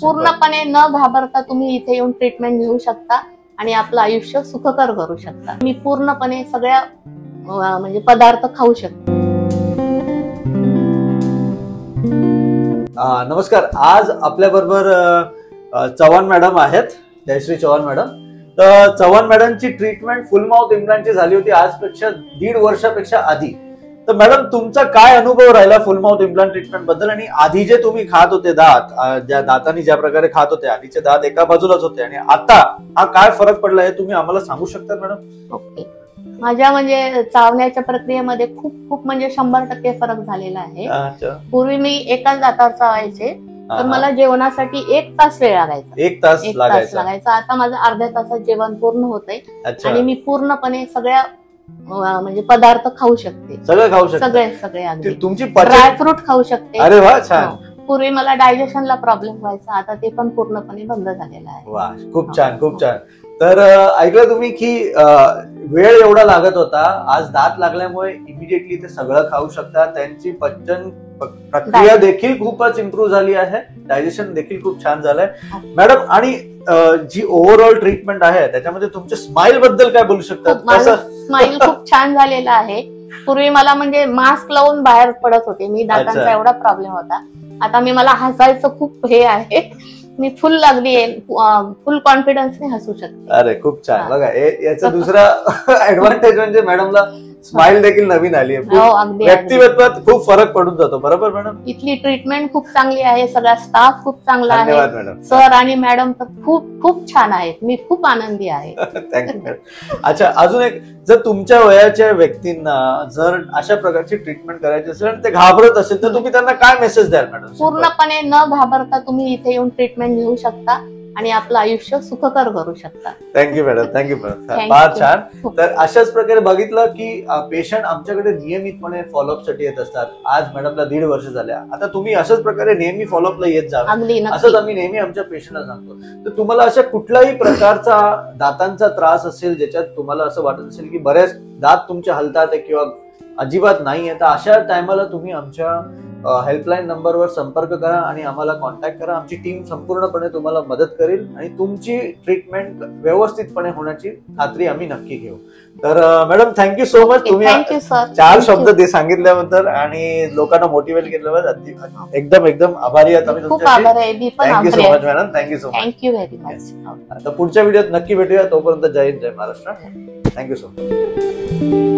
पूर्णपणे न घाबरता तुम्ही इथे येऊन ट्रीटमेंट घेऊ शकता आणि आपलं आयुष्य सुखकर करू शकता। मी पूर्णपणे सगळ्या म्हणजे पदार्थ खाऊ शकते। नमस्कार, आज आपल्या बरोबर चव्हाण मॅडम आहेत, जयश्री चव्हाण मॅडम। तर चव्हाण मॅडमची ट्रीटमेंट फुल माउथ इम्प्लांटची झाली होती आजपेक्षा 1.5 वर्षापेक्षा आधी। तर मॅडम, तुमचा काय अनुभव राहिला फुल माउथ इम्प्लांट ट्रीटमेंट बद्दल, आणि आधी जे तुम्ही खात होते दात, ज्या दातांनी ज्या प्रकारे खात होते, आधीचे दात एका बाजूलाच होते आणि आता हा काय फरक पडला हे तुम्ही आम्हाला सांगू शकता मॅडम? ओके, माझ्या म्हणजे चावण्याच्या प्रक्रियेमध्ये खूप म्हणजे 100% फरक झालेला आहे। पूर्वी मी एकाच दातावर चावायचे तर मला जेवणासाठी 1 तास वेळ लागायचा, 1 तास लागायचा। आता माझं अर्ध्या तासात जेवण पूर्ण होतंय आणि मी पूर्णपणे सगळ्या म्हणजे पदार्थ खाऊ शकते, सगळे खाऊ शकते, सगळे अगदी तुमची ड्रायफ्रूट खाऊ शकते। अरे वा, छान। पूर्वी मला डायजेशनला प्रॉब्लेम व्हायचा, आता ते पण पूर्णपणे बंद झालेलं आहे। वा, खूप छान, खूप छान। तर ऐकलं तुम्ही की वेळ एवढा लागत होता, आज दात लागल्यामुळे इमिडिएटली ते सगळं खाऊ शकता। त्यांची पचन प्रक्रिया देखील खूपच इम्प्रूव्ह झाली आहे, डायजेशन देखील खूप छान झालंय मॅडम। आणि जी ओव्हरऑल ट्रीटमेंट आहे त्याच्यामध्ये तुमच्या स्माइल बद्दल काय बोलू शकतात? स्माइल खूप छान झालेला आहे। पूर्वी मला म्हणजे मास्क लावून बाहेर पडत होते मी, दातांचा एवढा प्रॉब्लेम होता। आता मला हसायचं खूप हे आहे, मी फुल अगदी फुल कॉन्फिडन्सने हसू शकते। अरे खूप छान। बघा, याचा दुसरा ऍडव्हान्टेज म्हणजे मॅडमला स्माइल देखील नवीन आली आहे, व्यक्तिमत्वात खूप फरक पडून जातो। बरोबर मॅडम? इथली ट्रीटमेंट खूप चांगली आहे, सगळा स्टाफ खूप चांगला आहे, सर आणि मॅडम तर खूप छान आहेत, मी खूप आनंदी आहे। Thank you madam. अच्छा, अजून एक, जर तुमच्या वयाच्या व्यक्तींना जर अशा प्रकारची ट्रीटमेंट करायची असेल आणि ते घाबरत असेल तर तुम्ही त्यांना काय मेसेज द्याल मॅडम? पूर्णपणे न घाबरता तुम्ही इथे येऊन ट्रीटमेंट घेऊ शकता आणि आपलं आयुष्य सुखकर करू शकता। थँक्यू मॅडम, थँक्यू मॅडम, फार छान। तर अशाच प्रकारे बघितलं की पेशंट आमच्याकडे नियमितपणे फॉलोअप साठी येत असतात। आज मॅडमला 1.5 वर्ष झाल्या, आता तुम्ही अशाच प्रकारे नेहमी फॉलोअपला येत जा, असंच आम्ही नेहमी आमच्या पेशंटला सांगतो। तर तुम्हाला अशा कुठल्याही प्रकारचा दातांचा त्रास असेल ज्याच्यात तुम्हाला असं वाटत असेल की बऱ्याच दात तुमच्या हलतात आहे किंवा अजिबात नाहीये, तर अशा टायमाला तुम्ही आमच्या हेल्पलाईन नंबरवर संपर्क करा आणि आम्हाला कॉन्टॅक्ट करा। आमची टीम संपूर्णपणे तुम्हाला मदत करेल आणि तुमची ट्रीटमेंट व्यवस्थितपने होण्याची खात्री आम्ही नक्की घेऊ। तर मॅडम, थँक्यू सो मच, तुम्ही 4 शब्द सांगितल्याबद्दल आणि लोकांना मोटिवेट केल्याबद्दल एकदम आभारी आहात आम्ही तुमच्याशी। Thank you so much madam, thank you so much, thank you very much. आता पुढच्या व्हिडिओत नक्की भेटूया, तोपर्यंत जय हिंद, जय महाराष्ट्र। Thank you so much.